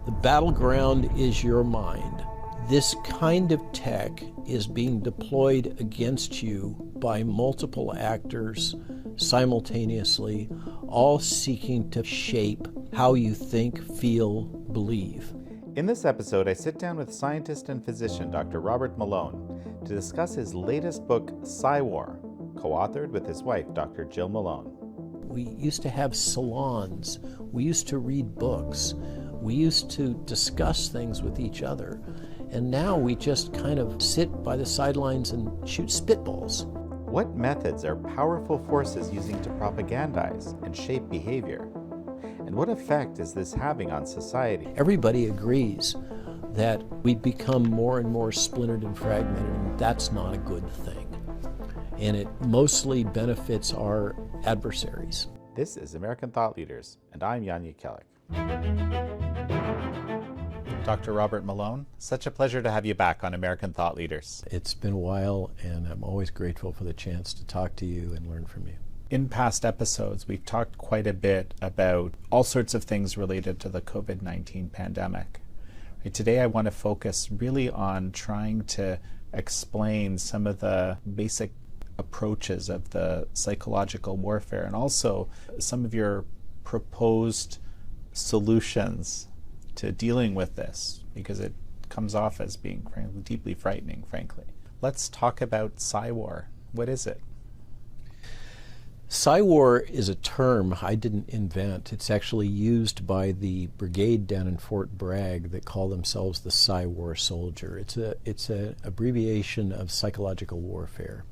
The battleground is your mind. This kind of tech is being deployed against you by multiple actors simultaneously, all seeking to shape how you think, feel, believe. In this episode, I sit down with scientist and physician Dr. Robert Malone to discuss his latest book, PsyWar, co-authored with his wife, Dr. Jill Malone. We used to have salons. We used to read books. We used to discuss things with each other. And now we just kind of sit by the sidelines and shoot spitballs. What methods are powerful forces using to propagandize and shape behavior? And what effect is this having on society? Everybody agrees that we've become more and more splintered and fragmented, and that's not a good thing. And it mostly benefits our adversaries. This is American Thought Leaders, and I'm Jan Jekielek. Dr. Robert Malone, such a pleasure to have you back on American Thought Leaders. It's been a while, and I'm always grateful for the chance to talk to you and learn from you. In past episodes, we've talked quite a bit about all sorts of things related to the COVID-19 pandemic. Today I want to focus really on trying to explain some of the basic approaches of the psychological warfare and also some of your proposed solutions to dealing with this, because it comes off as being deeply frightening, frankly. Let's talk about PsyWar. What is it? PsyWar is a term I didn't invent. It's actually used by the brigade down in Fort Bragg that call themselves the PsyWar soldier. It's an abbreviation of psychological warfare,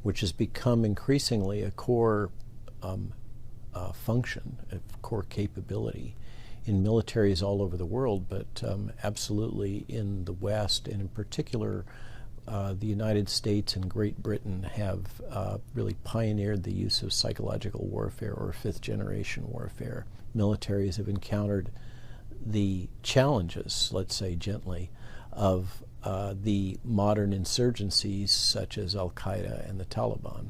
which has become increasingly a core function, a core capability in militaries all over the world, but absolutely in the West, and in particular the United States and Great Britain have really pioneered the use of psychological warfare or fifth-generation warfare. Militaries have encountered the challenges, let's say gently, of the modern insurgencies such as Al-Qaeda and the Taliban,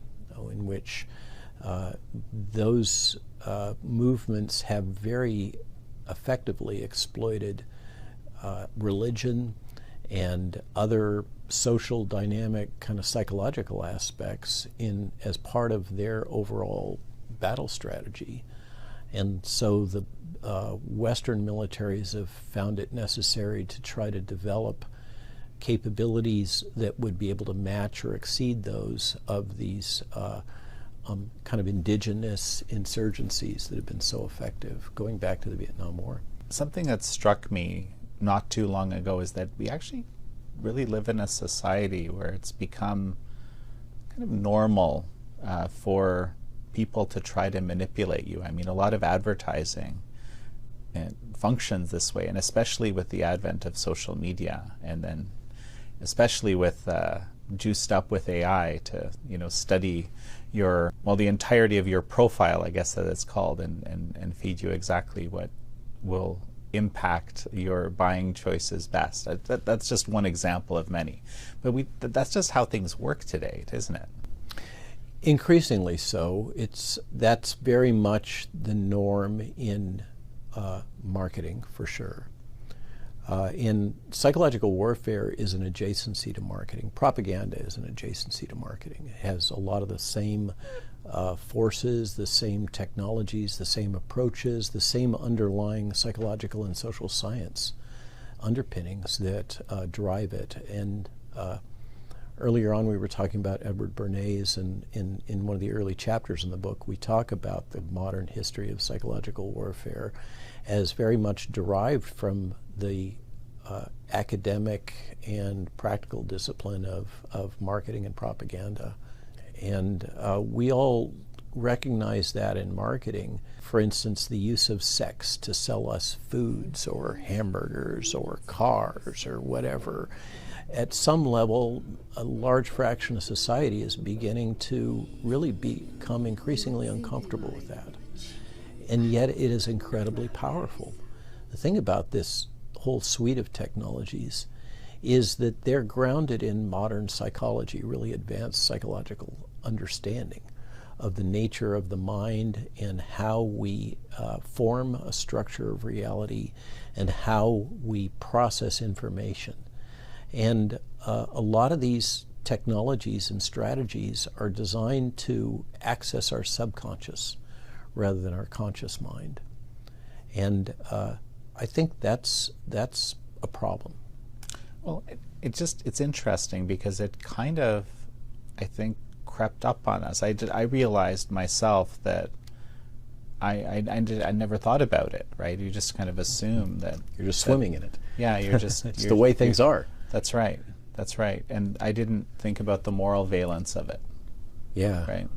in which those movements have very effectively exploited religion and other social dynamic kind of psychological aspects as part of their overall battle strategy. And so the Western militaries have found it necessary to try to develop capabilities that would be able to match or exceed those of these kind of indigenous insurgencies that have been so effective going back to the Vietnam War. Something that struck me not too long ago is that we actually really live in a society where it's become kind of normal for people to try to manipulate you. I mean, a lot of advertising functions this way, and especially with the advent of social media, and then especially with juiced up with AI to study the entirety of your profile, I guess that it's called, and feed you exactly what will impact your buying choices best. That's just one example of many. But that's just how things work today, isn't it? Increasingly so. That's very much the norm in marketing, for sure. In psychological warfare is an adjacency to marketing. Propaganda is an adjacency to marketing. It has a lot of the same forces, the same technologies, the same approaches, the same underlying psychological and social science underpinnings that drive it. And earlier on we were talking about Edward Bernays, and in one of the early chapters in the book we talk about the modern history of psychological warfare as very much derived from the academic and practical discipline of marketing and propaganda. And we all recognize that in marketing. For instance, the use of sex to sell us foods or hamburgers or cars or whatever. At some level, a large fraction of society is beginning to really become increasingly uncomfortable with that. And yet it is incredibly powerful. The thing about this whole suite of technologies is that they're grounded in modern psychology, really advanced psychological understanding of the nature of the mind and how we form a structure of reality and how we process information. And a lot of these technologies and strategies are designed to access our subconscious rather than our conscious mind. And I think that's a problem. Well, it's interesting because it kind of, I think, crept up on us. I realized myself that I never thought about it, right? You just kind of assume that you're just swimming in it. Yeah, you're just it's the way things are. That's right. That's right. And I didn't think about the moral valence of it. Yeah. Right.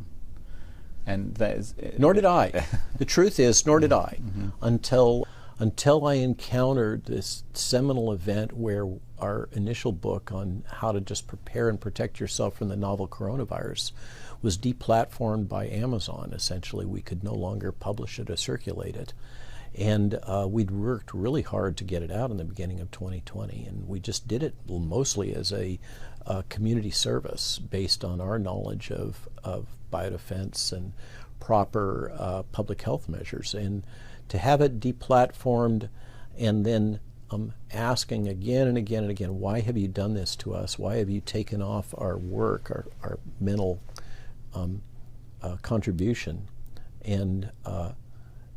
And that is, nor did I. The truth is, nor did I, until I encountered this seminal event where our initial book on how to just prepare and protect yourself from the novel coronavirus was deplatformed by Amazon. Essentially, we could no longer publish it or circulate it. And we'd worked really hard to get it out in the beginning of 2020, and we just did it mostly as a community service based on our knowledge of biodefense and proper public health measures. And to have it deplatformed and then asking again and again and again, why have you done this to us? Why have you taken off our work, our mental contribution? And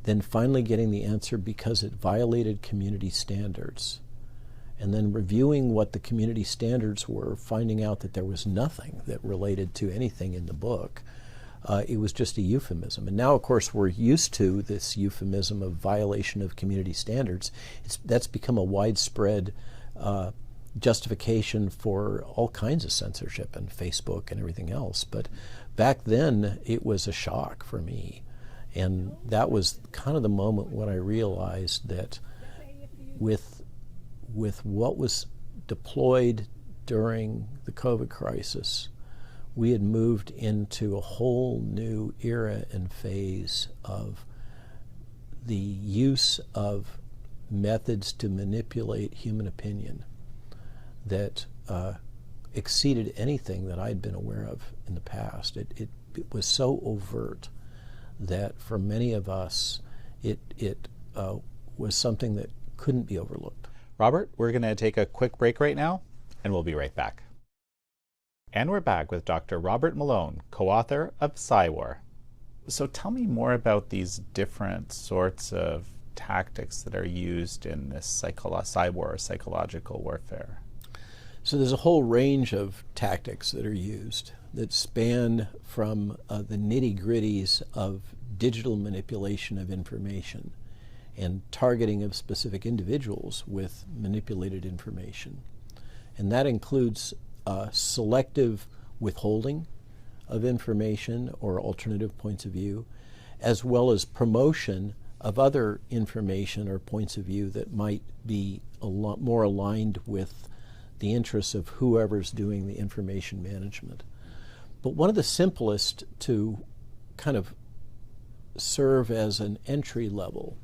then finally getting the answer because it violated community standards. And then reviewing what the community standards were, finding out that there was nothing that related to anything in the book. It was just a euphemism. And now, of course, we're used to this euphemism of violation of community standards. That's become a widespread justification for all kinds of censorship and Facebook and everything else. But back then, it was a shock for me. And that was kind of the moment when I realized that with what was deployed during the COVID crisis, we had moved into a whole new era and phase of the use of methods to manipulate human opinion that exceeded anything that I'd been aware of in the past. It was so overt that for many of us, it was something that couldn't be overlooked. Robert, we're going to take a quick break right now, and we'll be right back. And we're back with Dr. Robert Malone, co-author of PsyWar. So tell me more about these different sorts of tactics that are used in this PsyWar, or psychological warfare. So there's a whole range of tactics that are used that span from the nitty-gritties of digital manipulation of information and targeting of specific individuals with manipulated information. And that includes selective withholding of information or alternative points of view, as well as promotion of other information or points of view that might be a lot more aligned with the interests of whoever's doing the information management. But one of the simplest to kind of serve as an entry level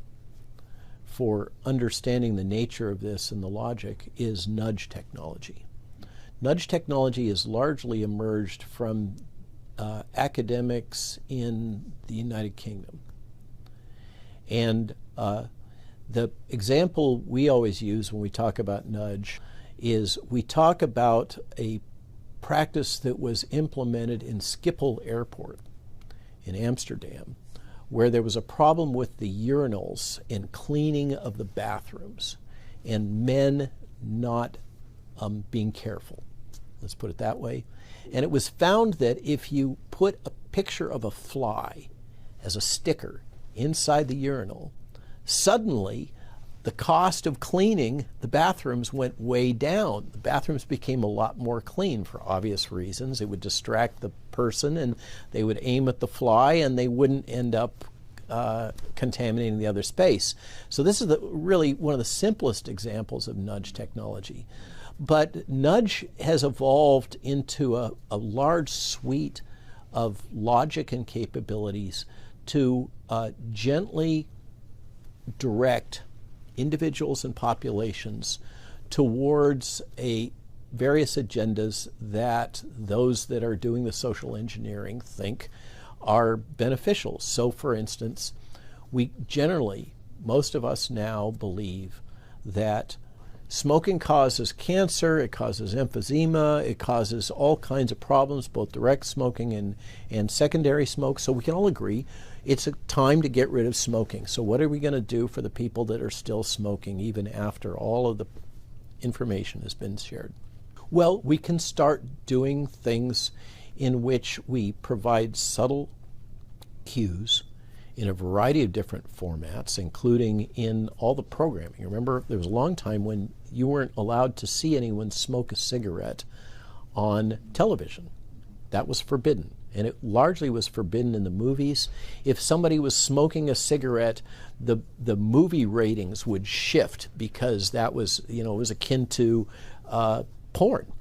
for understanding the nature of this and the logic is nudge technology. Nudge technology has largely emerged from academics in the United Kingdom. And the example we always use when we talk about nudge is we talk about a practice that was implemented in Schiphol Airport in Amsterdam, where there was a problem with the urinals and cleaning of the bathrooms and men not being careful. Let's put it that way. And it was found that if you put a picture of a fly as a sticker inside the urinal, suddenly the cost of cleaning the bathrooms went way down. The bathrooms became a lot more clean for obvious reasons. It would distract the person and they would aim at the fly and they wouldn't end up contaminating the other space. So this is really one of the simplest examples of nudge technology. But nudge has evolved into a large suite of logic and capabilities to gently direct individuals and populations towards various agendas that those that are doing the social engineering think are beneficial. So, for instance, we generally, most of us now believe that smoking causes cancer, it causes emphysema, it causes all kinds of problems, both direct smoking and secondary smoke. So we can all agree it's a time to get rid of smoking. So what are we going to do for the people that are still smoking even after all of the information has been shared? Well, we can start doing things in which we provide subtle cues in a variety of different formats, including in all the programming. Remember, there was a long time when you weren't allowed to see anyone smoke a cigarette on television. That was forbidden, and it largely was forbidden in the movies. If somebody was smoking a cigarette, the movie ratings would shift because that was, it was akin to porn.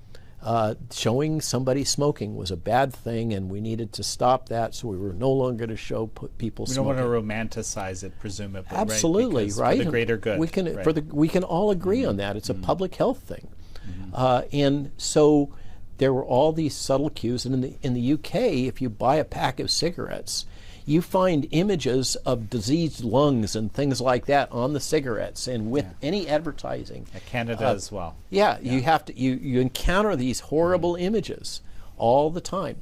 Showing somebody smoking was a bad thing, and we needed to stop that, so we were no longer to show people smoking. We don't want to romanticize it, presumably. Absolutely, right? For the greater good. We can, right. We can all agree on that. It's a public health thing. And so there were all these subtle cues, and in the UK, if you buy a pack of cigarettes, you find images of diseased lungs and things like that on the cigarettes, and with any advertising. Canada as well. Yeah, you have to you encounter these horrible images all the time.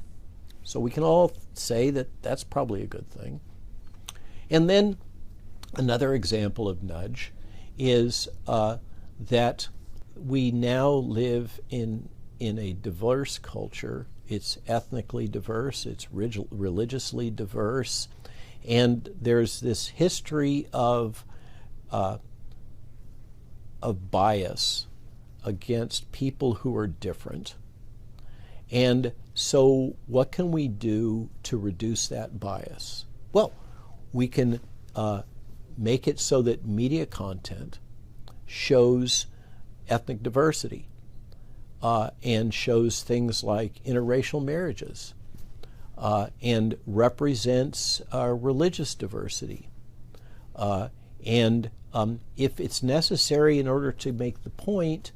So we can all say that that's probably a good thing. And then another example of nudge is that we now live in a diverse culture. It's ethnically diverse, it's religiously diverse, and there's this history of bias against people who are different. And so what can we do to reduce that bias? Well, we can make it so that media content shows ethnic diversity. And shows things like interracial marriages and represents religious diversity. And if it's necessary in order to make the point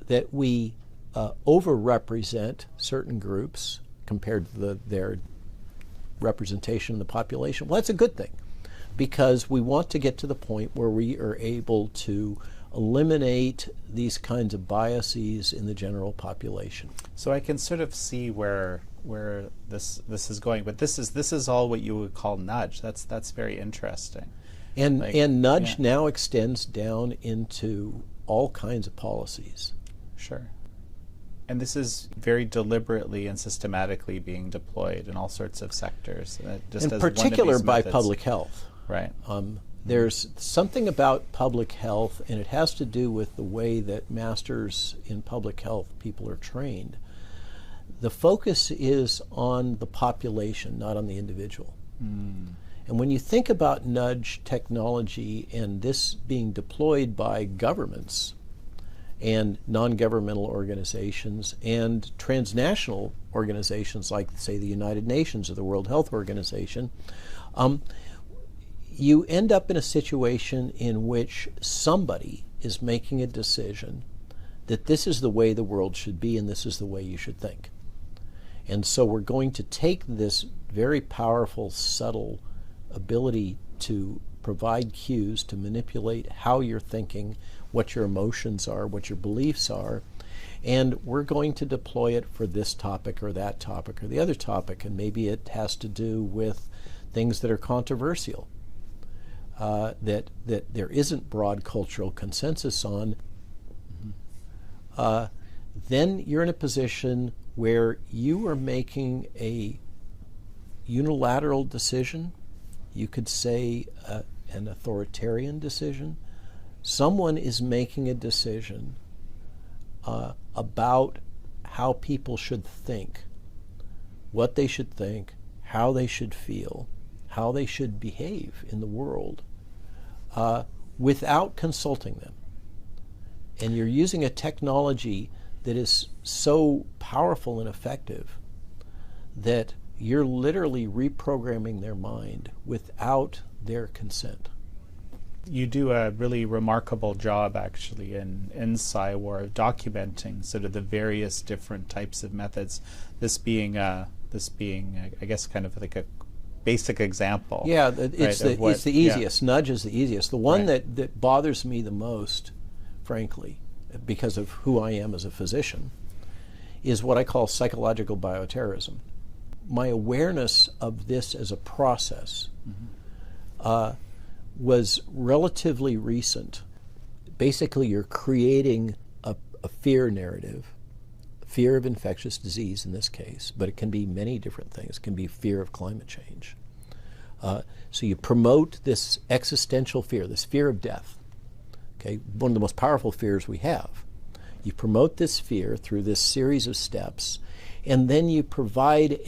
that we overrepresent certain groups compared to their representation in the population, well, that's a good thing, because we want to get to the point where we are able to eliminate these kinds of biases in the general population. So I can sort of see where this is going, but this is all what you would call nudge. That's very interesting. And nudge now extends down into all kinds of policies. Sure. And this is very deliberately and systematically being deployed in all sorts of sectors. Just in particular by public health. Right. There's something about public health, and it has to do with the way that masters in public health people are trained. The focus is on the population, not on the individual. And when you think about nudge technology and this being deployed by governments and non-governmental organizations and transnational organizations like, say, the United Nations or the World Health Organization, you end up in a situation in which somebody is making a decision that this is the way the world should be and this is the way you should think. And so we're going to take this very powerful, subtle ability to provide cues to manipulate how you're thinking, what your emotions are, what your beliefs are, and we're going to deploy it for this topic or that topic or the other topic, and maybe it has to do with things that are controversial. That there isn't broad cultural consensus on, then you're in a position where you are making a unilateral decision. You could say an authoritarian decision. Someone is making a decision about how people should think, what they should think, how they should feel, how they should behave in the world, without consulting them. And you're using a technology that is so powerful and effective that you're literally reprogramming their mind without their consent. You do a really remarkable job, actually, in PsyWar of documenting sort of the various different types of methods. This being, I guess, kind of like a basic example. Yeah, it's the easiest. Nudge is the easiest. The one that bothers me the most, frankly, because of who I am as a physician, is what I call psychological bioterrorism. My awareness of this as a process was relatively recent. Basically, you're creating a fear narrative, fear of infectious disease in this case, but it can be many different things. It can be fear of climate change. So you promote this existential fear, this fear of death, okay, one of the most powerful fears we have. You promote this fear through this series of steps, and then you provide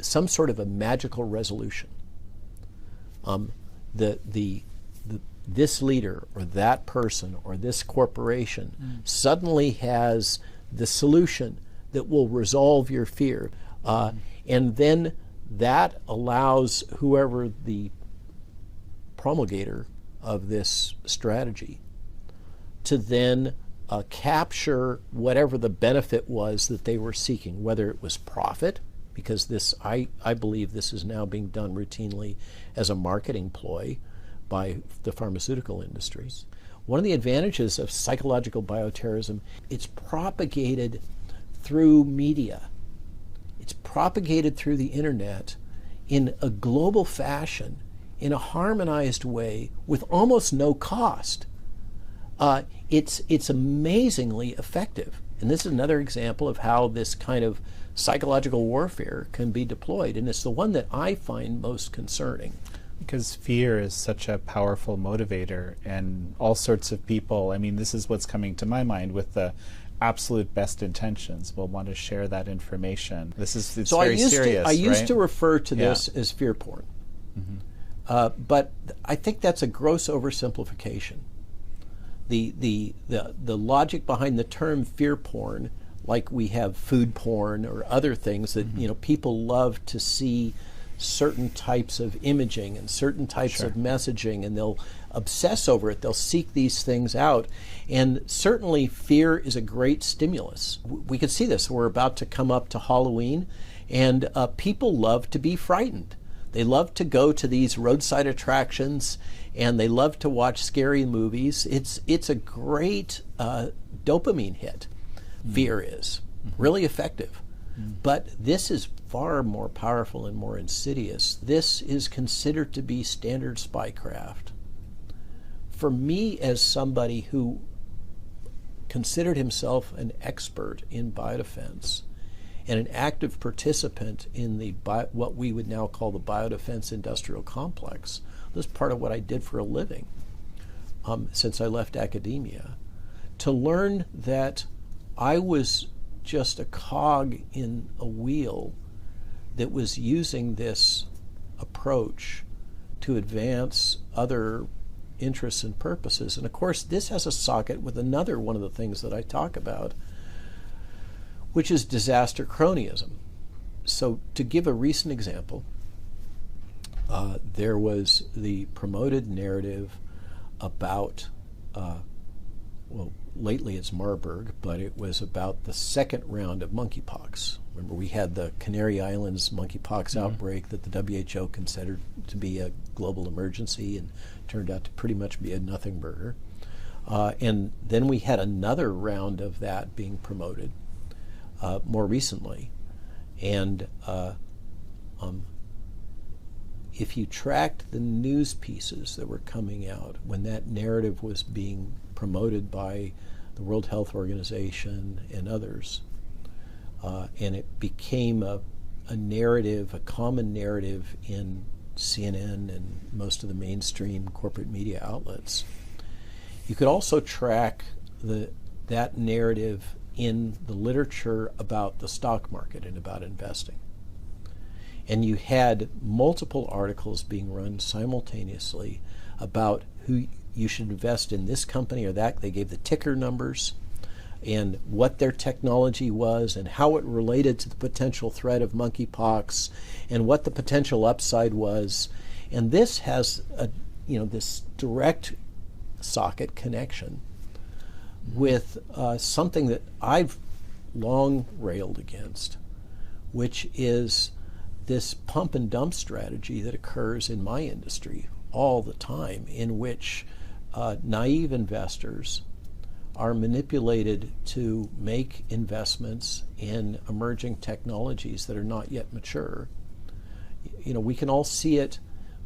some sort of a magical resolution. This leader or that person or this corporation suddenly has the solution that will resolve your fear. And then that allows whoever the promulgator of this strategy to then capture whatever the benefit was that they were seeking, whether it was profit, because this, I believe this is now being done routinely as a marketing ploy by the pharmaceutical industries. One of the advantages of psychological bioterrorism, it's propagated through media. It's propagated through the internet in a global fashion, in a harmonized way, with almost no cost. It's amazingly effective. And this is another example of how this kind of psychological warfare can be deployed, and it's the one that I find most concerning. Because fear is such a powerful motivator, and all sorts of people, I mean, this is what's coming to my mind, with the absolute best intentions will want to share that information. It's so very serious. I used to refer to this as fear porn. But I think that's a gross oversimplification. The logic behind the term fear porn, like we have food porn or other things that people love to see certain types of imaging and certain types of messaging, and they'll obsess over it. They'll seek these things out. And certainly fear is a great stimulus. We could see this. We're about to come up to Halloween, and people love to be frightened. They love to go to these roadside attractions, and they love to watch scary movies. It's a great dopamine hit. Fear is really effective. But this is far more powerful and more insidious. This is considered to be standard spycraft. For me, as somebody who considered himself an expert in biodefense and an active participant in the what we would now call the biodefense industrial complex, this is part of what I did for a living since I left academia, to learn that I was just a cog in a wheel that was using this approach to advance other interests and purposes. And of course, this has a socket with another one of the things that I talk about, which is disaster cronyism. So to give a recent example, there was the promoted narrative about lately it's Marburg, but it was about the second round of monkeypox. Remember, we had the Canary Islands monkeypox outbreak that the WHO considered to be a global emergency and turned out to pretty much be a nothing burger. And then we had another round of that being promoted more recently. And if you tracked the news pieces that were coming out when that narrative was being promoted by the World Health Organization and others, and it became a narrative, a common narrative in CNN and most of the mainstream corporate media outlets. You could also track that narrative in the literature about the stock market and about investing. And you had multiple articles being run simultaneously about who you should invest in, this company or that. They gave the ticker numbers and what their technology was and how it related to the potential threat of monkeypox and what the potential upside was. And this has this direct socket connection with something that I've long railed against, which is this pump and dump strategy that occurs in my industry all the time, in which naive investors are manipulated to make investments in emerging technologies that are not yet mature. You know, we can all see it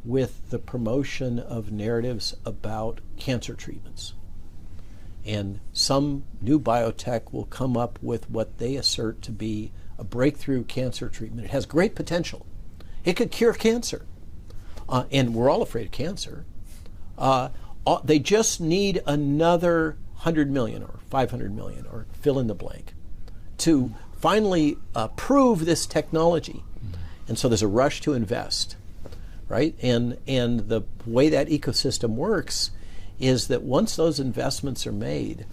with the promotion of narratives about cancer treatments. And some new biotech will come up with what they assert to be a breakthrough cancer treatment. It has great potential. It could cure cancer. And we're all afraid of cancer. They just need another 100 million or 500 million or fill in the blank to finally prove this technology. And so there's a rush to invest, right? And the way that ecosystem works is that once those investments are made,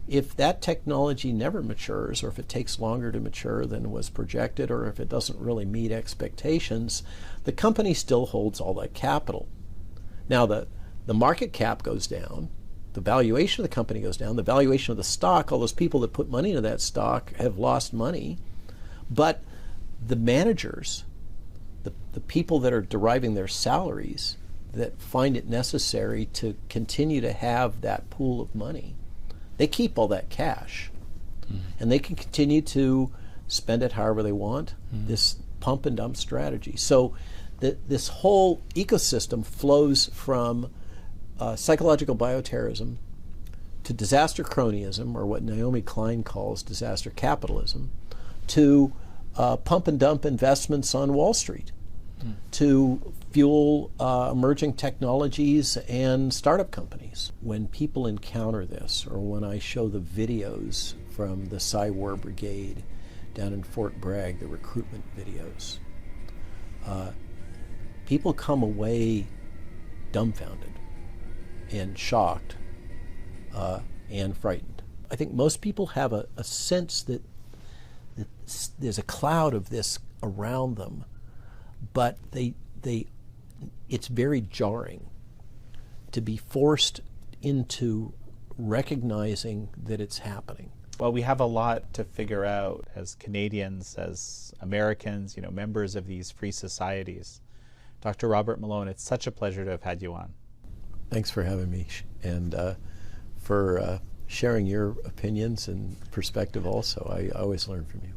if that technology never matures, or if it takes longer to mature than was projected, or if it doesn't really meet expectations, the company still holds all that capital. Now the market cap goes down, the valuation of the company goes down, the valuation of the stock, all those people that put money into that stock have lost money, but the managers, the people that are deriving their salaries, that find it necessary to continue to have that pool of money, they keep all that cash. And they can continue to spend it however they want, this pump and dump strategy. So this whole ecosystem flows from psychological bioterrorism to disaster cronyism, or what Naomi Klein calls disaster capitalism, to pump and dump investments on Wall Street, to fuel emerging technologies and startup companies. When people encounter this, or when I show the videos from the PsyWar brigade down in Fort Bragg, the recruitment videos, people come away dumbfounded and shocked and frightened. I think most people have a sense that there's a cloud of this around them, but it's very jarring to be forced into recognizing that it's happening. Well, we have a lot to figure out as Canadians, as Americans, members of these free societies. Dr. Robert Malone, it's such a pleasure to have had you on. Thanks for having me, and for sharing your opinions and perspective also. I always learn from you.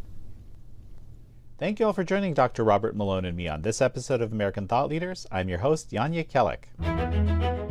Thank you all for joining Dr. Robert Malone and me on this episode of American Thought Leaders. I'm your host, Jan Jekielek.